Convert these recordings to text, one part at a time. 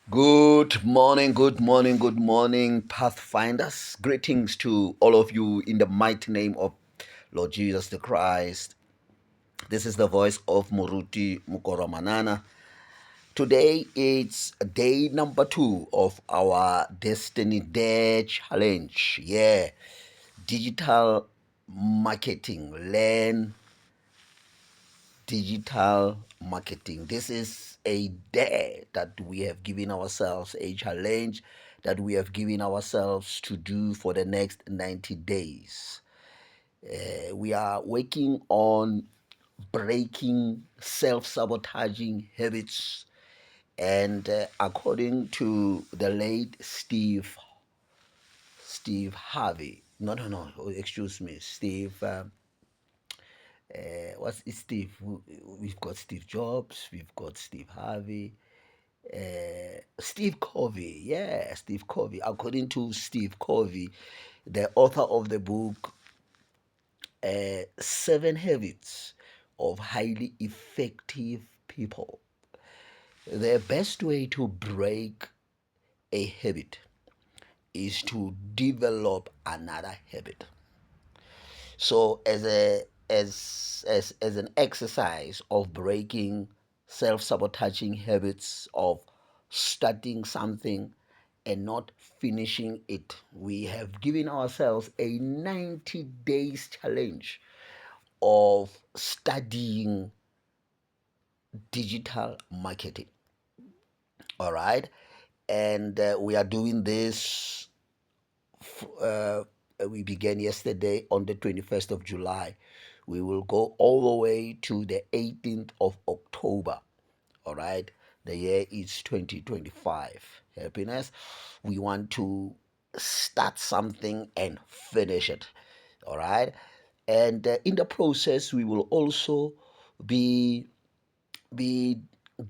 Good morning, good morning, Pathfinders. Greetings to all of you in the mighty name of Lord Jesus the Christ. This is the voice of Muruti Mukoromanana. Today it's day number 2 of our Destiny Day Challenge. Yeah, digital marketing. Learn digital marketing. This is a day that we have given ourselves, a challenge that we have given ourselves to do for the next 90 days. We are working on breaking self sabotaging habits. And according to the late Steve Harvey, no, excuse me, what's it, Steve? We've got Steve Jobs, we've got Steve Harvey, Steve Covey. Yeah, Steve Covey. According to Steve Covey, the author of the book, Seven Habits of Highly Effective People, the best way to break a habit is to develop another habit. So as an exercise of breaking self-sabotaging habits of starting something and not finishing it, we have given ourselves a 90 days challenge of studying digital marketing. All right. And we are doing this uh, we began yesterday on the 21st of July. We will go all the way to the 18th of October. All right. The year is 2025. Happiness. We want to start something and finish it. All right. And in the process, we will also be be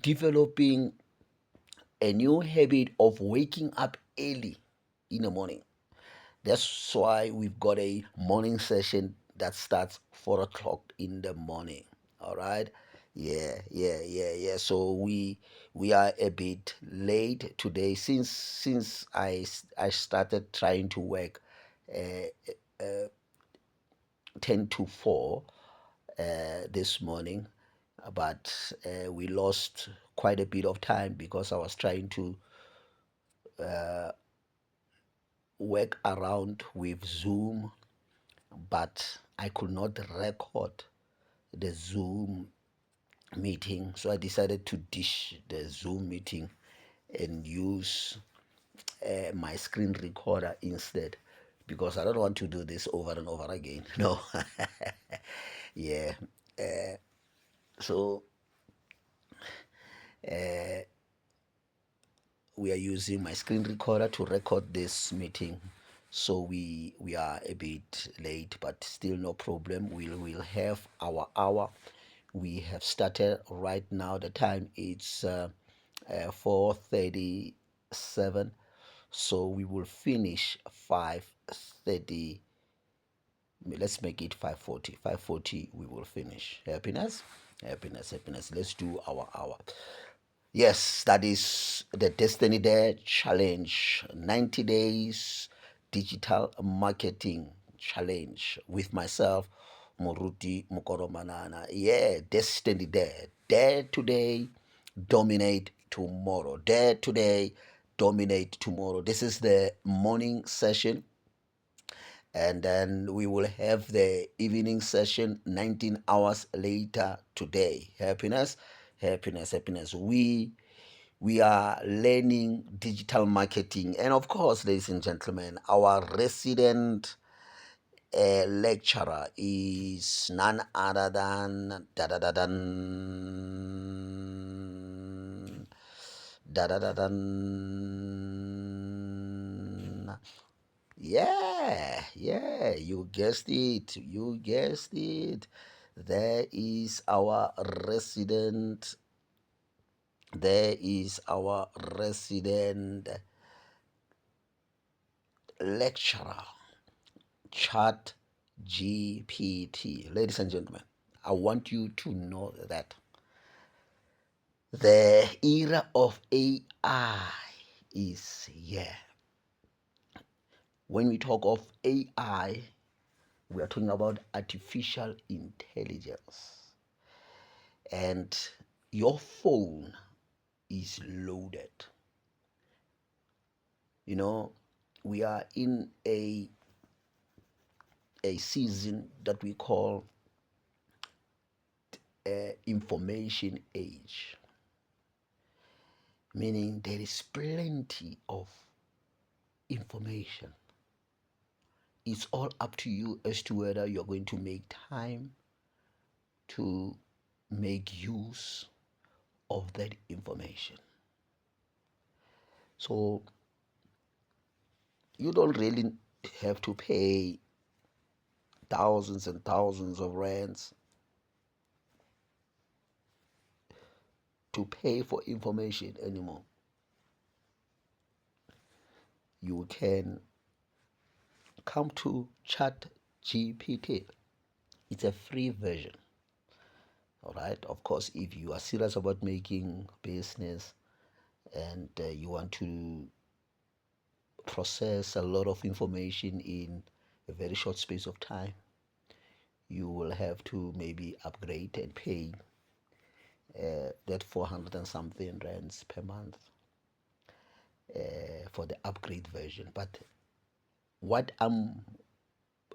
developing a new habit of waking up early in the morning. That's why we've got a morning session that starts 4 o'clock in the morning. All right. Yeah. So we are a bit late today since I started trying to work uh, 10 to 4 this morning, but we lost quite a bit of time because I was trying to work around with Zoom, but I could not record the Zoom meeting. So I decided to dish the Zoom meeting and use my screen recorder instead because I don't want to do this over and over again. No. Yeah. So we are using my screen recorder to record this meeting. So we are a bit late, but still no problem. We'll have our hour. We have started right now. The time is 4:37. So we will finish 5:30. Let's make it 5:40. 5:40 we will finish. Happiness. Let's do our hour. Yes, that is the Destiny Day Challenge. 90 days digital marketing challenge with myself, Moruti Mukoromanana. Yeah, Destiny Day. Dare today, dominate tomorrow. Dare today, dominate tomorrow. This is the morning session, and then we will have the evening session 19 hours later today. Happiness. We are learning digital marketing, and of course, ladies and gentlemen, our resident lecturer is none other than da da da yeah, you guessed it. There is our resident. There is our resident lecturer, Chat GPT. Ladies and gentlemen, I want you to know that the era of AI is here. When we talk of AI, we are talking about artificial intelligence. And your phone is loaded. You know, we are in a season that we call information age, meaning there is plenty of information. It's all up to you as to whether you're going to make time to make use of that information. So you don't really have to pay thousands and thousands of rands to pay for information anymore. You can come to ChatGPT. It's a free version. All right. Of course, if you are serious about making business and you want to process a lot of information in a very short space of time, you will have to maybe upgrade and pay that 400 and something rands per month for the upgrade version. But what I'm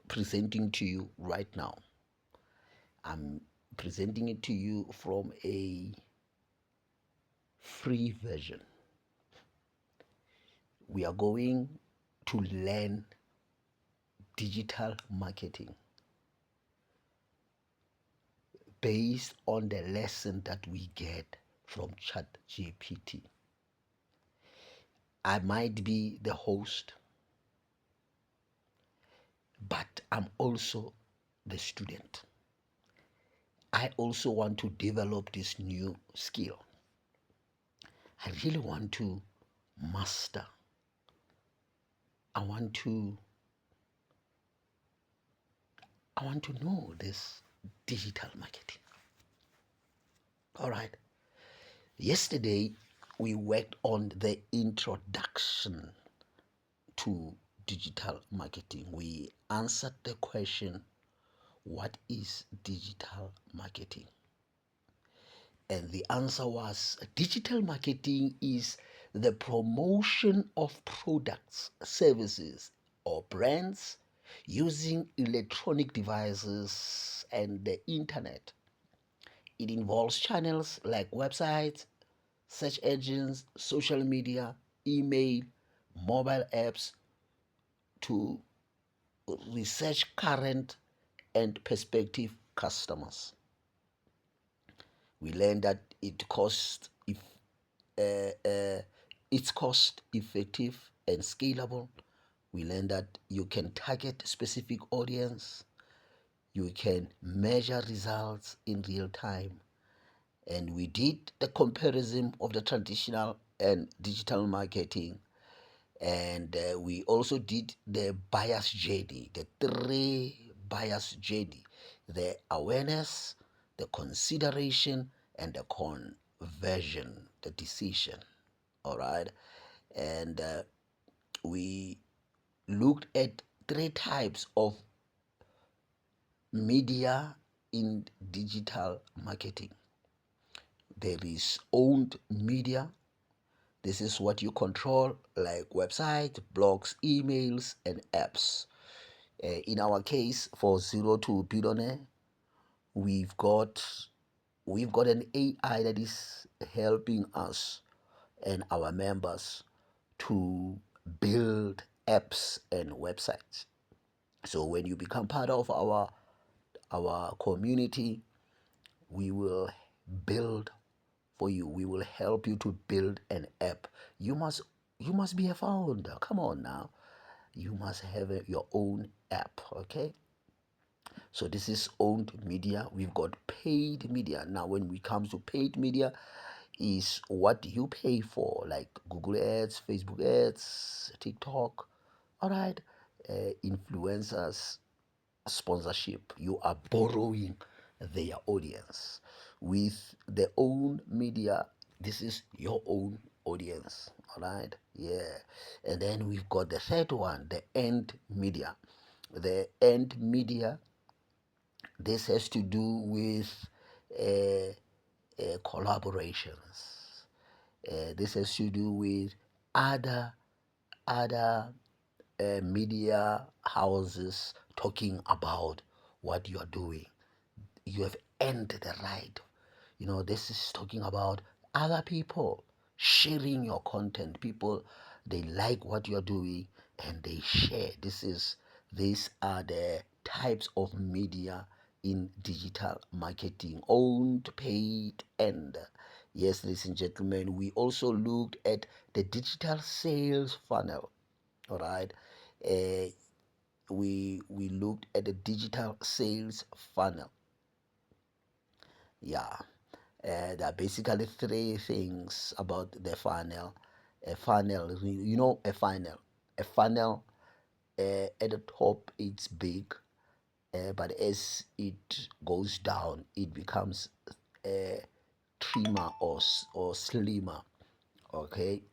presenting to you right now, I'm presenting it to you from a free version. We are going to learn digital marketing based on the lesson that we get from ChatGPT. I might be the host, but I'm also the student. I also want to develop this new skill. I really want to master. I want to know this digital marketing. All right. Yesterday we worked on the introduction to digital marketing. We answered the question, what is digital marketing? And the answer was digital marketing is the promotion of products, services, or brands using electronic devices and the internet. It involves channels like websites, search engines, social media, email, mobile apps to research current and prospective customers. We learned that it's cost effective and scalable. We learned that you can target specific audience, you can measure results in real time, and we did the comparison of the traditional and digital marketing, and we also did the buyer's journey, the three buyer's journey: the awareness, the consideration, and the conversion, the decision. All right. And we looked at three types of media in digital marketing. There is owned media. This is what you control, like websites, blogs, emails, and apps. In our case, for Zero to Billionaire, we've got an AI that is helping us and our members to build apps and websites. So when you become part of our community, we will build for you. We will help you to build an app. You must be a founder. Come on now. You must have your own app, okay? So this is owned media. We've got paid media. Now when it comes to paid media, is what you pay for, like Google ads, Facebook ads, TikTok. All right, influencers, sponsorship. You are borrowing their audience. With the own media, this is your own audience. All right, yeah. And then we've got the third one, the end media. The end media, this has to do with uh, collaborations. This has to do with other other media houses talking about what you are doing. You have earned the right. This is talking about other people sharing your content. People, they like what you're doing and they share. These are the types of media in digital marketing: owned, paid, and yes, ladies and gentlemen, we also looked at the digital sales funnel. All right. uh, we looked at the digital sales funnel. Yeah. There are basically three things about the funnel. A funnel, a funnel. A funnel, at the top it's big, but as it goes down, it becomes trimmer or slimmer. Okay,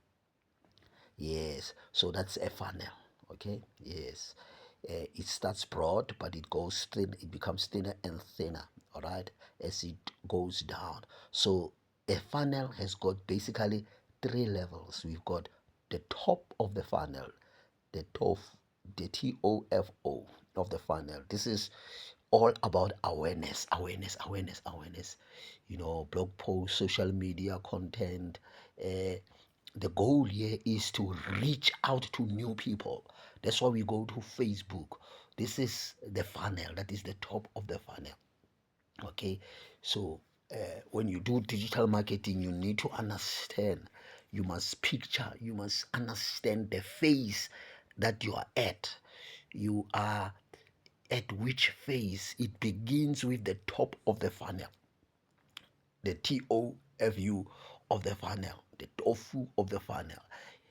yes. So that's a funnel. Okay, yes. It starts broad, but it goes thin. It becomes thinner and thinner. All right, as it goes down. So a funnel has got basically three levels. We've got the top of the funnel, the top, the TOFO of the funnel. This is all about awareness, awareness, awareness, awareness. Blog posts, social media content. The goal here is to reach out to new people. That's why we go to Facebook. This is the funnel, that is the top of the funnel. Okay, so when you do digital marketing, you need to understand, you must picture, you must understand the phase that you are at. You are at which phase? It begins with the top of the funnel, the TOFU of the funnel, the tofu of the funnel.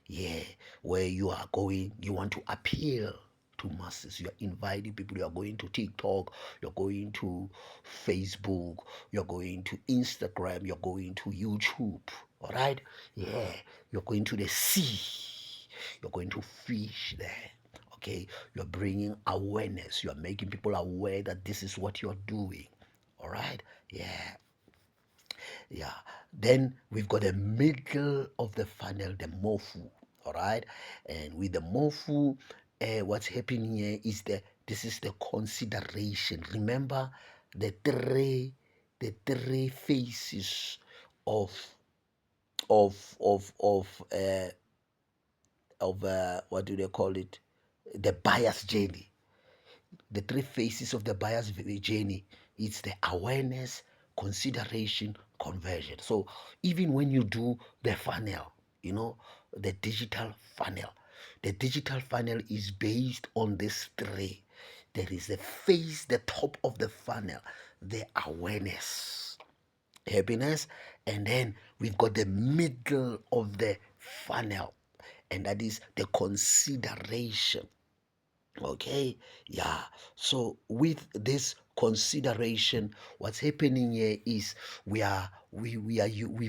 Yeah, where you are going, you want to appeal to masses. You are inviting people. You are going to TikTok, you're going to Facebook, you're going to Instagram, you're going to YouTube. All right, yeah, you're going to the sea, you're going to fish there. Okay, you're bringing awareness, you're making people aware that this is what you're doing. All right, yeah. Yeah. Then we've got the middle of the funnel, the mofu. All right. And with the mofu, what's happening here is this is the consideration. Remember the three phases of of what do they call it? The buyer's journey. The three phases of the buyer's journey. It's the awareness, consideration, conversion. So even when you do the funnel, the digital funnel is based on this three. There is the phase, the top of the funnel, the awareness, happiness, and then we've got the middle of the funnel, and that is the consideration. Okay, yeah. So with this consideration, what's happening here is we've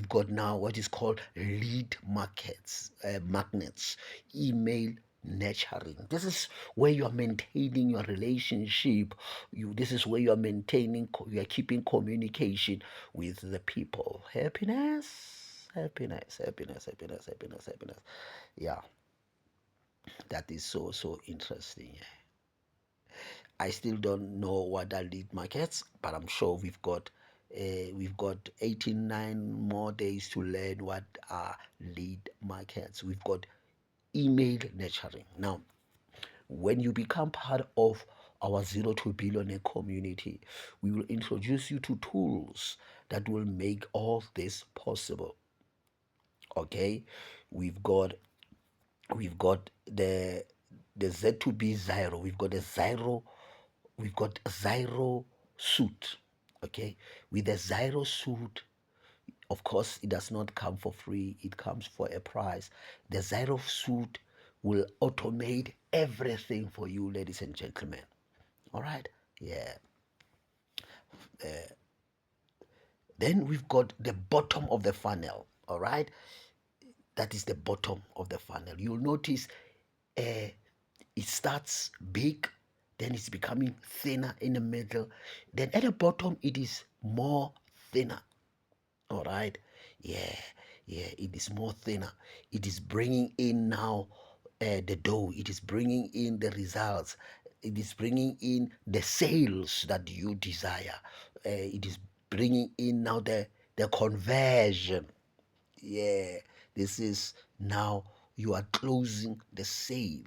got now what is called lead magnets, email nurturing. This is where you are maintaining your relationship. This is where you are you are keeping communication with the people. Happiness, happiness, happiness, happiness, happiness, happiness. Yeah, that is so interesting. I still don't know what are lead markets, but I'm sure we've got 89 more days to learn what are lead markets. We've got email nurturing. Now, when you become part of our 0 to Billionaire community, we will introduce you to tools that will make all this possible. Okay, we've got we've got the Z2B Zyro. We've got a Zyro suit. Okay, with the Zyro suit, of course, it does not come for free, it comes for a price. The Zyro suit will automate everything for you, ladies and gentlemen. All right, yeah. Then we've got the bottom of the funnel. All right, That is the bottom of the funnel. You'll notice uh, it starts big, then it's becoming thinner in the middle, then at the bottom it is more thinner. All right, yeah, yeah, it is more thinner. It is bringing in now the dough. It is bringing in the results. It is bringing in the sales that you desire. It is bringing in now the conversion. Yeah, this is now you are closing the sale.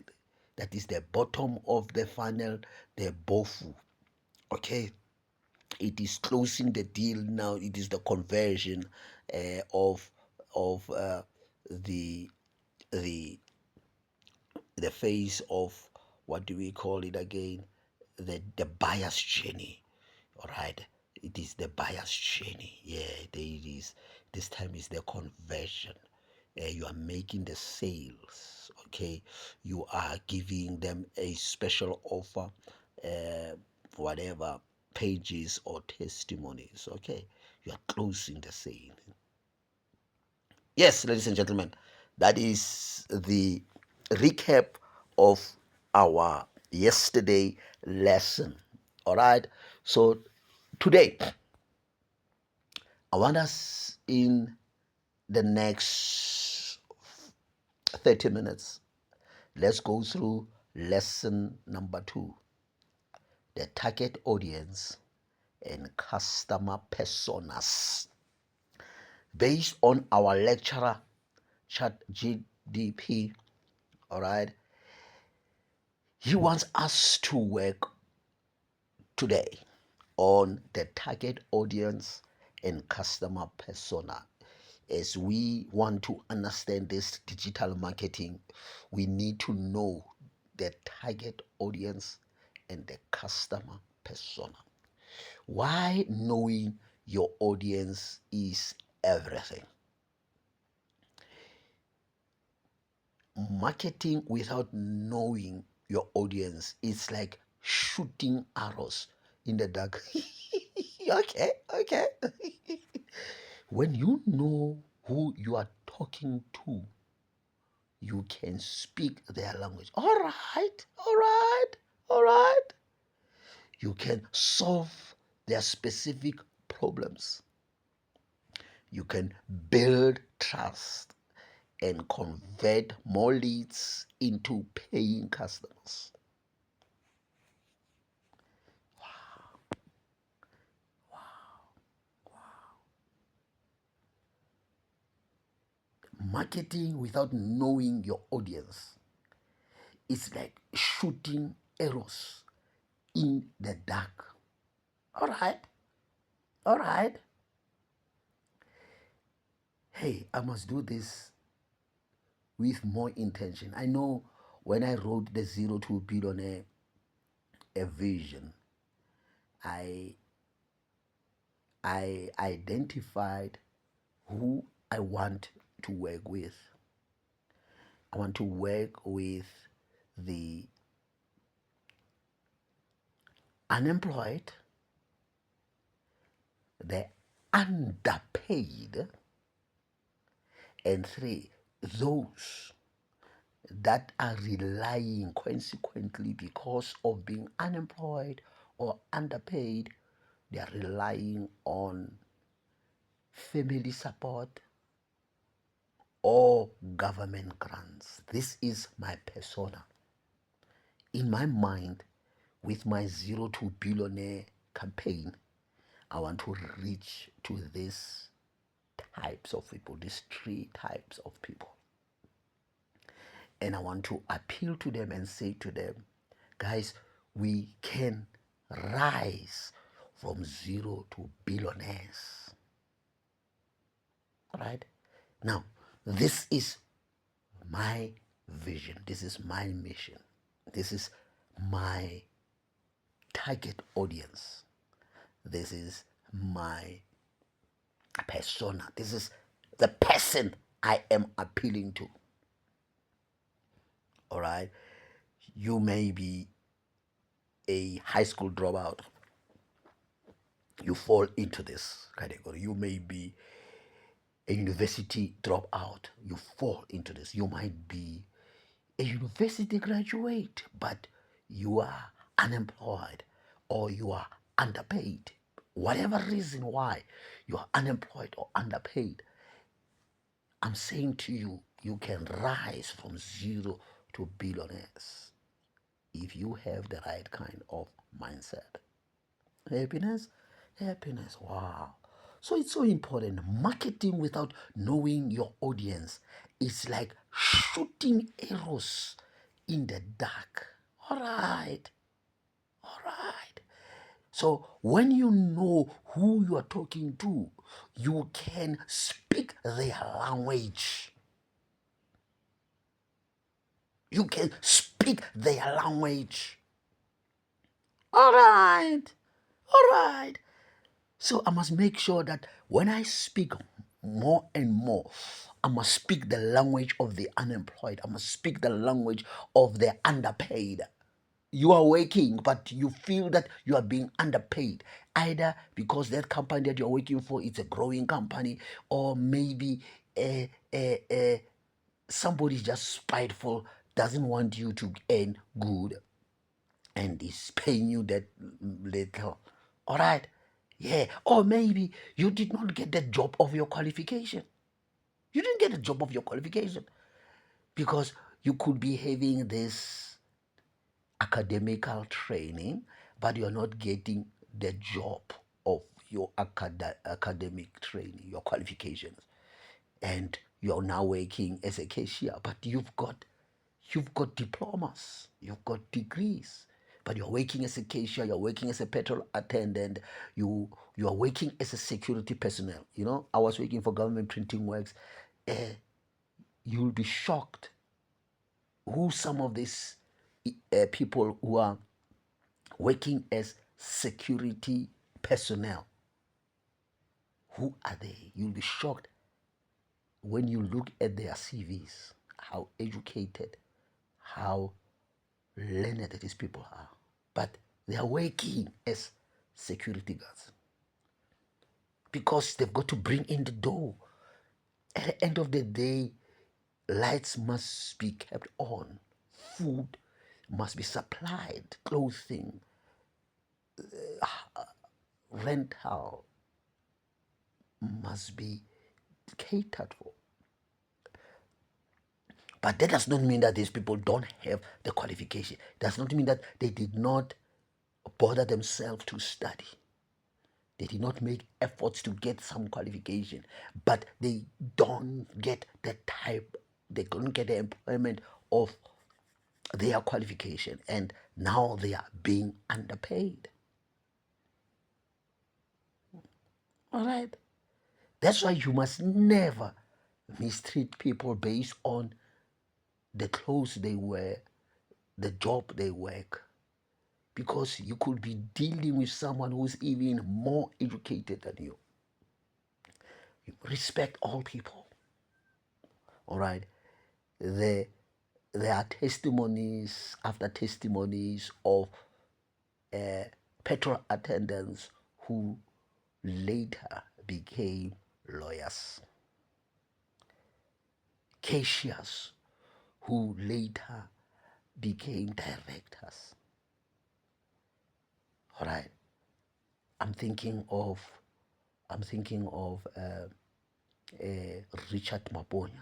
That is the bottom of the funnel, the bofu. Okay, it is closing the deal now. It is the conversion of the the the phase of, what do we call it again, the buyer's journey. All right, it is the buyer's journey. Yeah, there it is. This time is the conversion. You are making the sales. Okay, you are giving them a special offer, whatever pages or testimonies. Okay, you are closing the sale. Yes, ladies and gentlemen, that is the recap of our yesterday lesson. All right, so today I want us in the next 30 minutes, let's go through lesson number 2, the target audience and customer personas. Based on our lecturer, ChatGPT, all right, he wants us to work today on the target audience and customer persona. As we want to understand this digital marketing, we need to know the target audience and the customer persona. Why knowing your audience is everything. Marketing without knowing your audience is like shooting arrows in the dark. Okay, okay. When you know who you are talking to, you can speak their language. All right, all right, all right. You can solve their specific problems. You can build trust and convert more leads into paying customers. Marketing without knowing your audience is like shooting arrows in the dark. All right, all right. Hey, I must do this with more intention. I know when I wrote the Zero to Billionaire a vision, I I identified who I want to work with. I want to work with the unemployed, the underpaid, and 3, those that are relying consequently because of being unemployed or underpaid, they are relying on family support or government grants. This is my persona. In my mind, with my Zero to Billionaire campaign, I want to reach to these types of people, these 3 types of people. And I want to appeal to them and say to them, guys, we can rise from zero to billionaires. Right? Now, this is my vision. This is my mission. This is my target audience. This is my persona. This is the person I am appealing to. All right? You may be a high school dropout. You fall into this category. You may be a university dropout, you fall into this. You might be a university graduate, but you are unemployed or you are underpaid. Whatever reason why you are unemployed or underpaid, I'm saying to you, you can rise from zero to billionaires if you have the right kind of mindset. Happiness, happiness, wow. So it's so important. Marketing without knowing your audience is like shooting arrows in the dark. All right, all right. So when you know who you are talking to, you can speak their language. You can speak their language. All right, all right. So I must make sure that when I speak more and more, I must speak the language of the unemployed. I must speak the language of the underpaid. You are working, but you feel that you are being underpaid, either because that company that you're working for is a growing company, or maybe somebody is just spiteful, doesn't want you to earn good, and is paying you that little. All right. Yeah. Or maybe you did not get the job of your qualification. You didn't get the job of your qualification because you could be having this academical training, but you're not getting the job of your academic training, your qualifications. And you're now working as a cashier, but you've got diplomas, you've got degrees, but you're working as a cashier, you're working as a petrol attendant, you are working as a security personnel. I was working for government printing works. You'll be shocked who some of these people who are working as security personnel, who are they? You'll be shocked when you look at their CVs, how educated, how learned these people are. But they are working as security guards because they've got to bring in the dough. At the end of the day, lights must be kept on, food must be supplied, clothing, rental must be catered for. But that does not mean that these people don't have the qualification. It does not mean that they did not bother themselves to study. They did not make efforts to get some qualification, but they don't get they couldn't get the employment of their qualification, and now they are being underpaid. All right. That's why you must never mistreat people based on the clothes they wear, the job they work, because you could be dealing with someone who's even more educated than you. Respect all people. All right. There, there are testimonies after testimonies of petrol attendants who later became lawyers, cashiers who later became directors. All right. I'm thinking of Richard Maponya.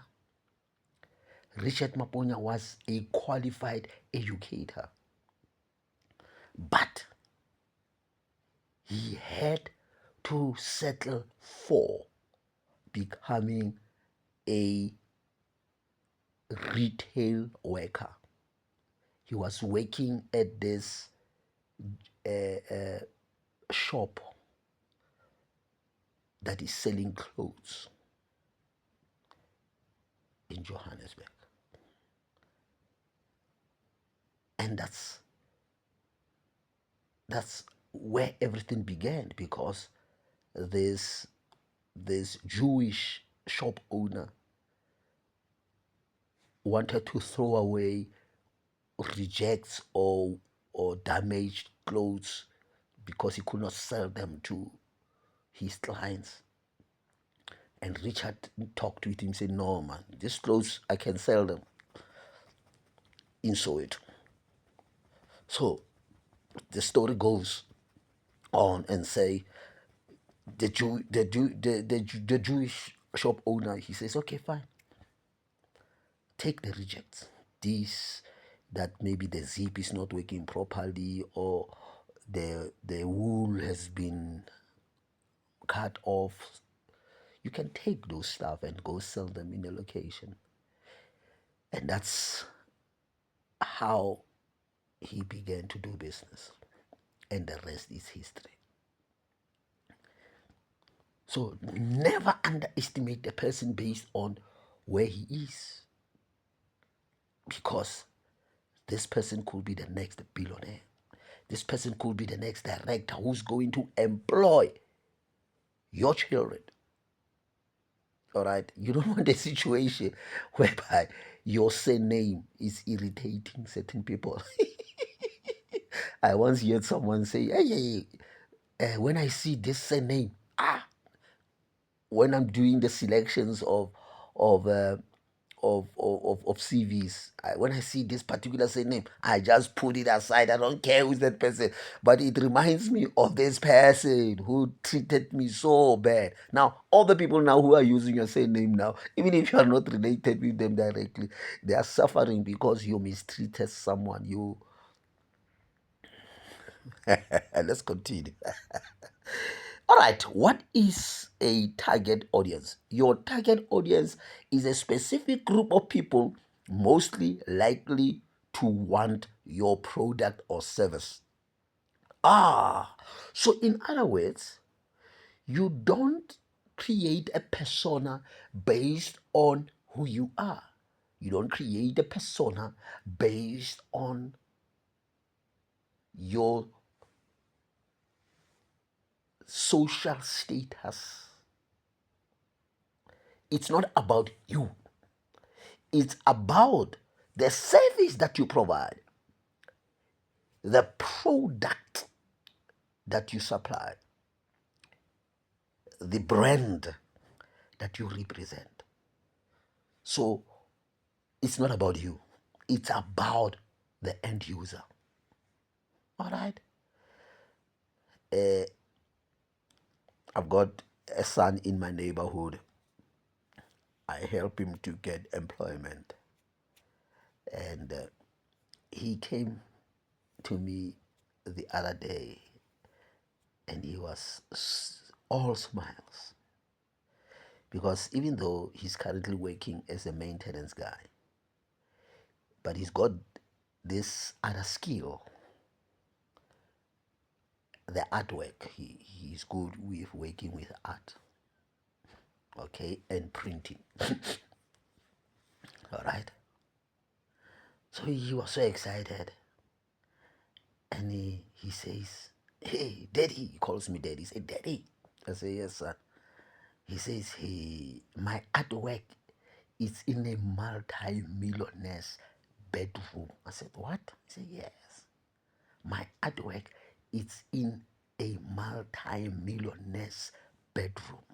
Richard Maponya was a qualified educator, but he had to settle for becoming a retail worker. He was working at this shop that is selling clothes in Johannesburg. And that's where everything began, because this Jewish shop owner wanted to throw away rejects or damaged clothes because he could not sell them to his clients. And Richard talked with him, said, no, man, these clothes, I can sell them in Soweto. So the story goes on and say, the Jewish shop owner, he says, okay, fine, take the rejects. These that maybe the zip is not working properly, or the wool has been cut off. You can take those stuff and go sell them in a location. And that's how he began to do business. And the rest is history. So never underestimate a person based on where he is, because this person could be the next billionaire. This person could be the next director who's going to employ your children. All right. You don't want a situation whereby your surname is irritating certain people. I once heard someone say, hey, when I see this surname, when I'm doing the selections of uh, of CVs, when I see this particular surname, I just put it aside. I don't care who's that person, but it reminds me of this person who treated me so bad. Now, all the people now who are using your surname now, even if you are not related with them directly, they are suffering because you mistreated someone. You let's continue. All right, what is a target audience? Your target audience is a specific group of people mostly likely to want your product or service. So in other words, you don't create a persona based on who you are. You don't create a persona based on your social status. It's not about you. It's about the service that you provide, the product that you supply, the brand that you represent. So it's not about you, it's about the end user. All right. I've got a son in my neighborhood. I help him to get employment. And he came to me the other day and he was all smiles, because even though he's currently working as a maintenance guy, but he's got this other skill, the artwork. He's good with working with art, okay, and printing. All right. So he was so excited, and he says, "Hey, Daddy," he calls me Daddy. He said, "Daddy." I say, "Yes, son." He says, "Hey, my artwork is in a multi-millionaire's bedroom." I said, "What?" He said, "Yes. My artwork is in a multi-millionaire's bedroom.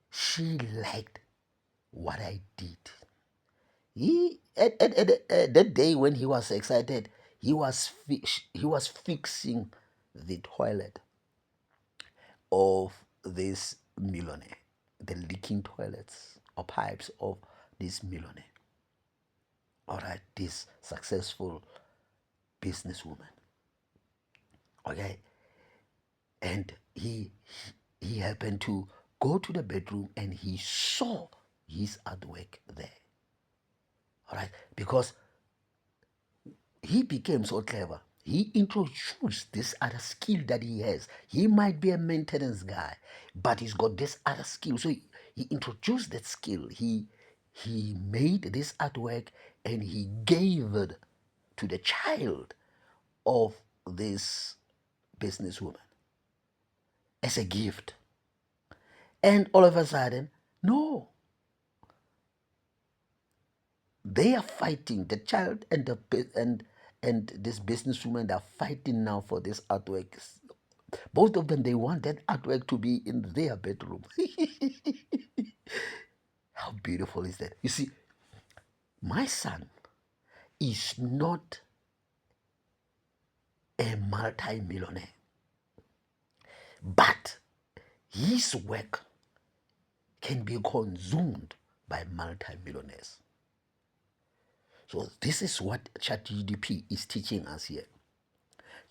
She liked what I did." He at that day when he was excited, he was fixing the toilet of this millionaire, the leaking toilets or pipes of this millionaire. All right, this successful businesswoman. Okay, and he happened to go to the bedroom and he saw his artwork there. All right, because he became so clever. He introduced this other skill that he has. He might be a maintenance guy, but he's got this other skill. So he introduced that skill. He made this artwork and he gave it to the child of this businesswoman as a gift. And all of a sudden, no, they are fighting. The child and the and this businesswoman are fighting now for this artwork. Both of them, they want that artwork to be in their bedroom. How beautiful is that? You see, my son is not a multi-millionaire, but his work can be consumed by multi-millionaires. So this is what ChatGPT is teaching us here.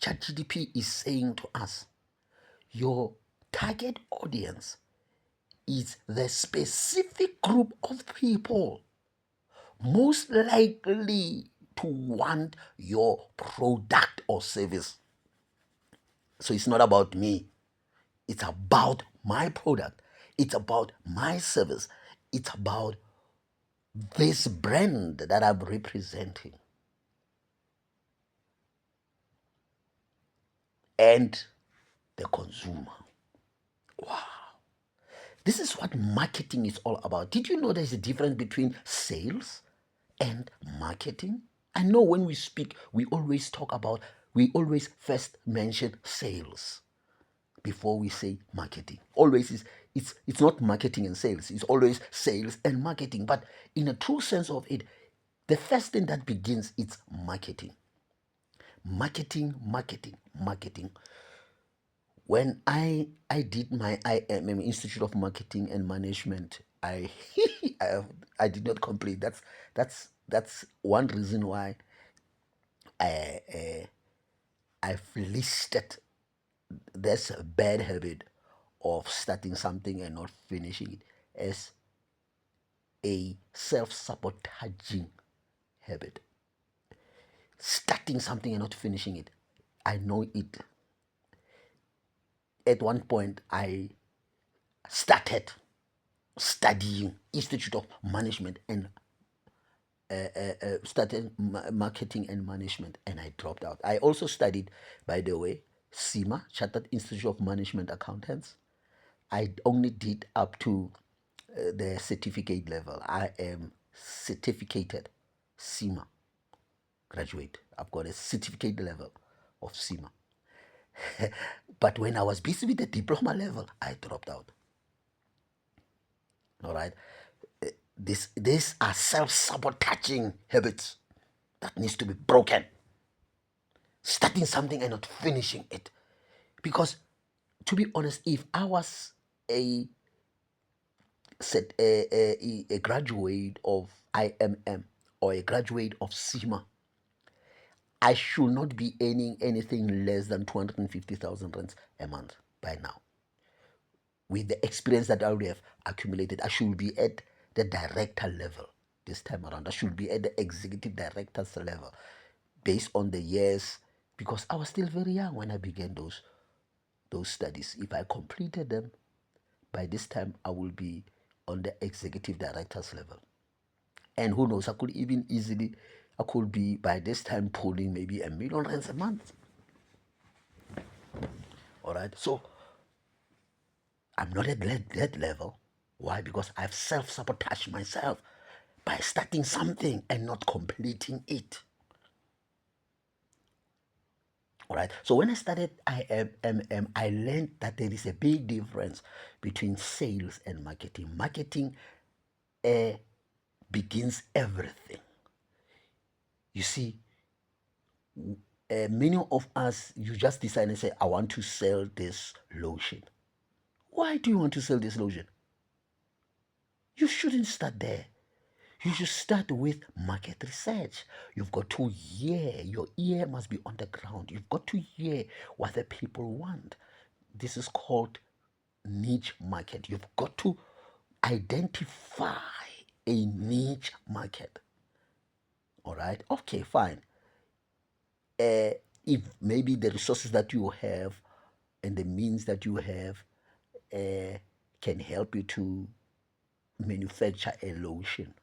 ChatGPT is saying to us, your target audience is the specific group of people most likely to want your product or service. So it's not about me. It's about my product. It's about my service. It's about this brand that I'm representing. And the consumer. Wow. This is what marketing is all about. Did you know there's a difference between sales and marketing? I know when we speak, we always first mention sales before we say marketing. Always is it's not marketing and sales, it's always sales and marketing. But in a true sense of it, the first thing that begins it's marketing. Marketing. When I did my IMM Institute of Marketing and Management, I, I did not complete. That's one reason why I've listed this bad habit of starting something and not finishing it as a self-sabotaging habit. Starting something and not finishing it. I know it. At one point, I started studying Institute of Management and started marketing and management, and I dropped out. I also studied, by the way, CIMA, Chartered Institute of Management Accountants. I only did up to the certificate level. I am certificated CIMA graduate. I've got a certificate level of CIMA. But when I was busy with the diploma level, I dropped out. All right. These are self-sabotaging habits that needs to be broken. Starting something and not finishing it. Because to be honest, if I was a a graduate of IMM or a graduate of CIMA, I should not be earning anything less than 250,000 rands a month by now. With the experience that I already have accumulated, I should be at the director level this time around. I should be at the executive director's level based on the years, because I was still very young when I began those studies. If I completed them, by this time I will be on the executive director's level. And who knows, I could be by this time pulling maybe R1 million a month. All right. So I'm not at that level. Why? Because I've self-sabotaged myself by starting something and not completing it. All right. So when I started IMM, I learned that there is a big difference between sales and marketing. Marketing begins everything. You see, many of us, you just decide and say, I want to sell this lotion. Why do you want to sell this lotion? You shouldn't start there. You should start with market research. You've got to hear, your ear must be on the ground. You've got to hear what the people want. This is called niche market. You've got to identify a niche market. All right, okay, fine. If maybe the resources that you have and the means that you have can help you to manufacture a lotion,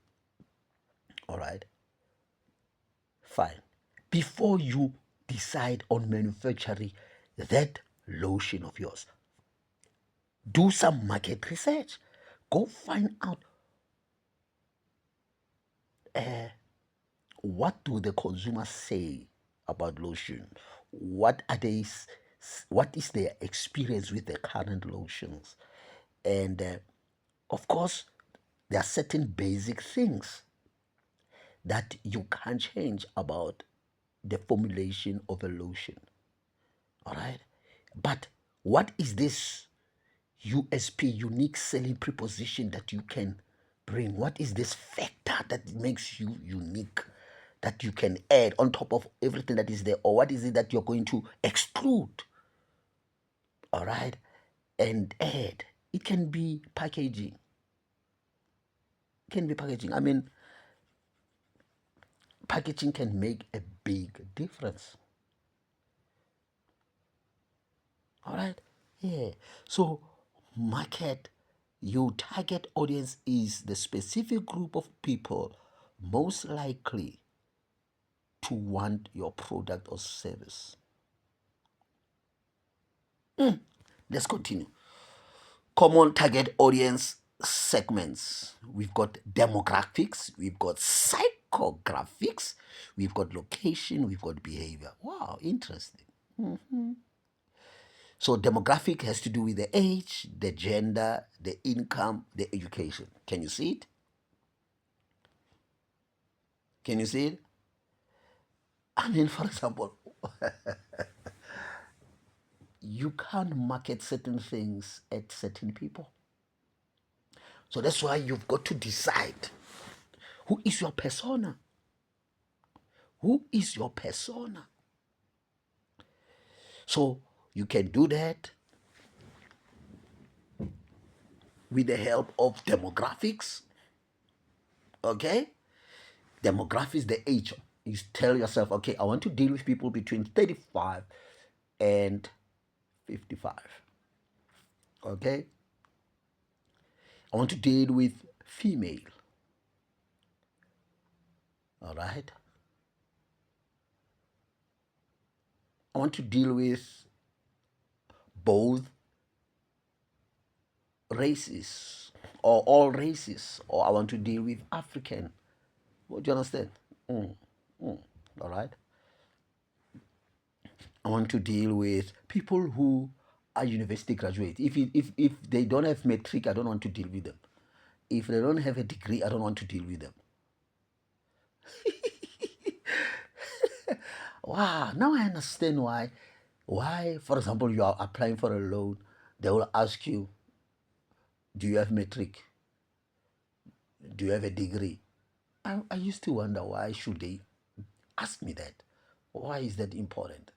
all right, fine. Before you decide on manufacturing that lotion of yours, do some market research. Go find out what do the consumers say about lotion. What are they what is their experience with the current lotions. And of course, there are certain basic things that you can't change about the formulation of a lotion. All right. But what is this USP, unique selling preposition, that you can bring? What is this factor that makes you unique, that you can add on top of everything that is there? Or what is it that you're going to exclude? All right. And add. It can be packaging. It can be packaging. I mean, packaging can make a big difference. All right. Yeah. So, market, your target audience is the specific group of people most likely to want your product or service. Let's continue. Common target audience segments. We've got demographics, we've got psychographics, we've got location, we've got behavior. Wow, interesting. So demographic has to do with the age, the gender, the income, the education. Can you see it? Can you see it? I mean, for example, you can't market certain things at certain people. So that's why you've got to decide who is your persona. Who is your persona? So you can do that with the help of demographics. Okay? Demographics, the age. You tell yourself, okay, I want to deal with people between 35 and 55. Okay? I want to deal with female. All right? I want to deal with both races or all races, or I want to deal with African. Do you understand? All right? I want to deal with people who are university graduates. If they don't have metric, I don't want to deal with them. If they don't have a degree, I don't want to deal with them. Wow, now I understand why. Why, for example, you are applying for a loan, they will ask you, do you have metric? Do you have a degree? I used to wonder, why should they ask me that? Why is that important?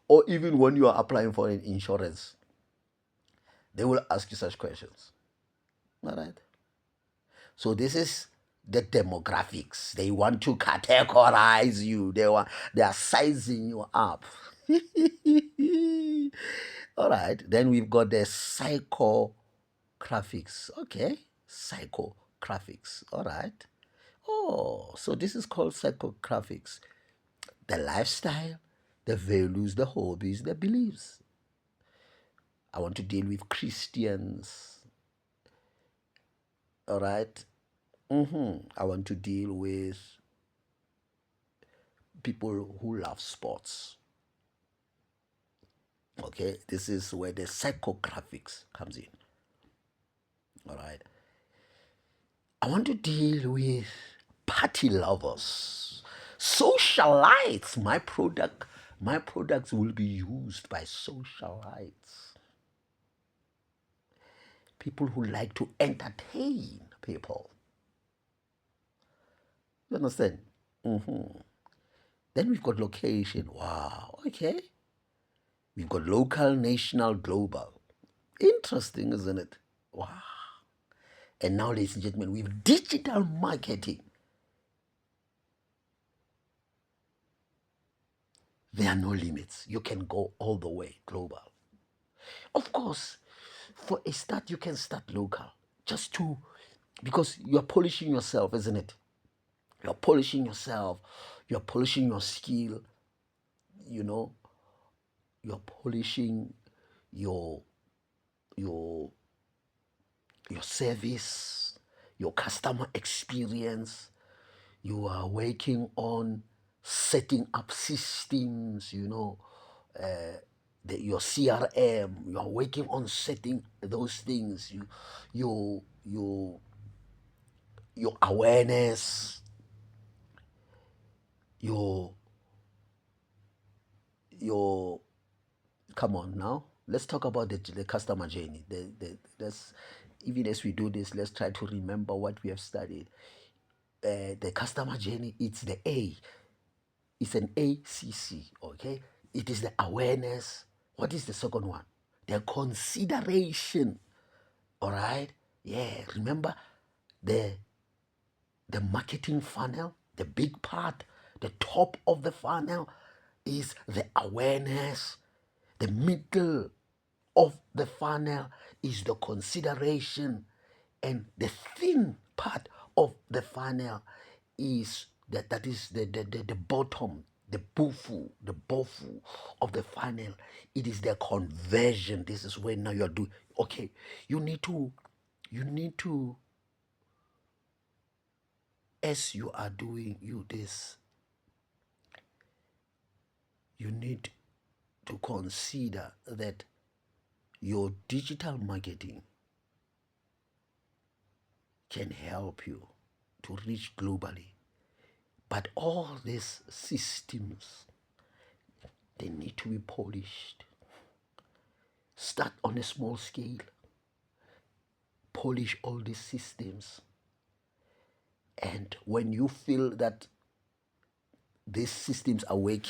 Or even when you are applying for an insurance, they will ask you such questions. All right. So this is the demographics. They want to categorize you. They are sizing you up. All right. Then we've got the psychographics. Okay. Psychographics. All right. Oh, so this is called psychographics. The lifestyle, the values, the hobbies, the beliefs. I want to deal with Christians. All right. I want to deal with people who love sports. Okay, this is where the psychographics comes in. All right. I want to deal with party lovers, socialites. My products will be used by socialites. People who like to entertain people. You understand? Then we've got location. Wow. Okay. We've got local, national, global. Interesting, isn't it? Wow. And now, ladies and gentlemen, with digital marketing, there are no limits. You can go all the way global. Of course, for a start, you can start local. Just to, because you're polishing yourself, isn't it? You're polishing yourself. You're polishing your skill. You know, you're polishing your your your service, your customer experience. You are working on setting up systems, your CRM. You are working on setting those things. Your awareness, your your come on now. Let's talk about the customer journey. Let's, even as we do this, let's try to remember what we have studied. The customer journey, it's the A. It's an ACC, okay? It is the awareness. What is the second one? The consideration, all right? Yeah, remember the the marketing funnel, the big part, the top of the funnel is the awareness. The middle of the funnel is the consideration, and the thin part of the funnel is that is the bottom, the bofu of the funnel. It is the conversion. This is when now you're doing okay. You need to as you are doing this, you need to consider that your digital marketing can help you to reach globally. But all these systems, they need to be polished. Start on a small scale, polish all these systems. And when you feel that these systems are working,